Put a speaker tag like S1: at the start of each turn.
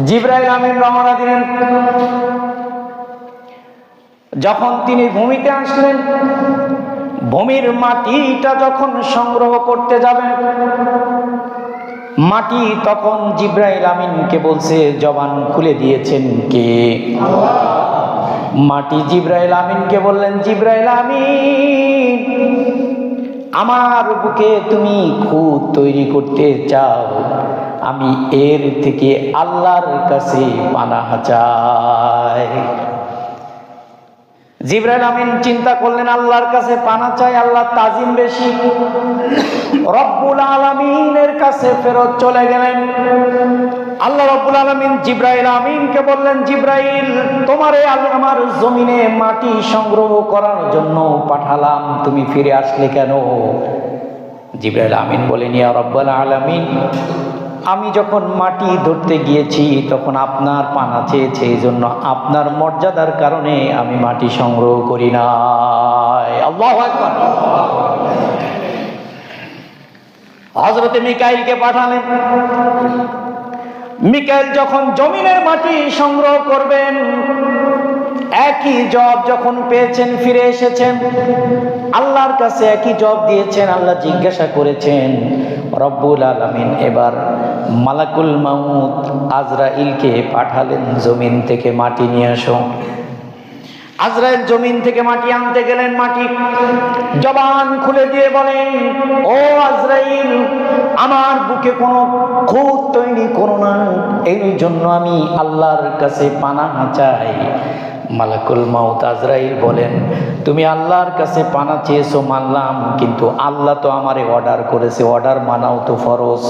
S1: জিবরাইল আমিন রওনা দিলেন। যখন তিনি ভূমিতে আসলেন, ভূমির মাটিটা যখন সংগ্রহ করতে যাবেন, মাটি তখন জিবরাইল আমিনকে বলছে, জবান খুলে দিয়েছেন কে? মাটি জিবরাইল আমিনকে বললেন, জিবরাইল আমিন, আমার বুকে তুমি খুদ তৈরি করতে চাও, আমি এর থেকে আল্লাহর কাছে পানাহ চাই। জিবরাইল আমিন চিন্তা করলেন, আল্লাহর কাছে পানাহ চাই, আল্লাহর তাজিম বেশি। রব্বুল আলামিনের কাছে ফেরত চলে গেলেন। আল্লাহ রব্বুল আলামিন জিবরাইল আমিনকে বললেন, জিবরাইল, তোমারে আমার জমিনে মাটি সংগ্রহ করার জন্য পাঠালাম, তুমি ফিরে আসলে কেন? জিবরাইল আমিন বলেন, ইয়া রব্বুল আলামিন, আমি যখন মাটি ধরতে গিয়েছি তখন আপনার পানা চেয়েছে, এই জন্য আপনার মর্যাদার কারণে আমি মাটি সংগ্রহ করি নাই। আল্লাহু আকবার। হযরতে মিকাইলকে পাঠালেন। মিকাইল যখন জমিনের মাটি সংগ্রহ করবেন, একই জবাব যখন পেয়েছেন, ফিরে এসেছেন আল্লাহর কাছে, একই জবাব দিয়েছেন। আল্লাহ জিজ্ঞাসা করেছেন, রব্বুল আলামিন এবার মালাকুল মাউত আজরাইলকে পাঠালেন, জমিন থেকে মাটি নিয়ে আসো। আজরাইল জমিন থেকে মাটি আনতে গেলেন, মাটি জবান খুলে দিয়ে বলেন, ও আজরাইল, আমার বুকে কোনো খুদ তৈরি করো না, এই জন্য আমি আল্লাহর কাছে পানাহ চাই। মালাকুল মাউত আজরাইল বলেন, তুমি আল্লাহর কাছে পানাহ চেয়েছো মানলাম, কিন্তু আল্লাহ তো আমারে অর্ডার করেছে, অর্ডার মানাও তো ফরজ।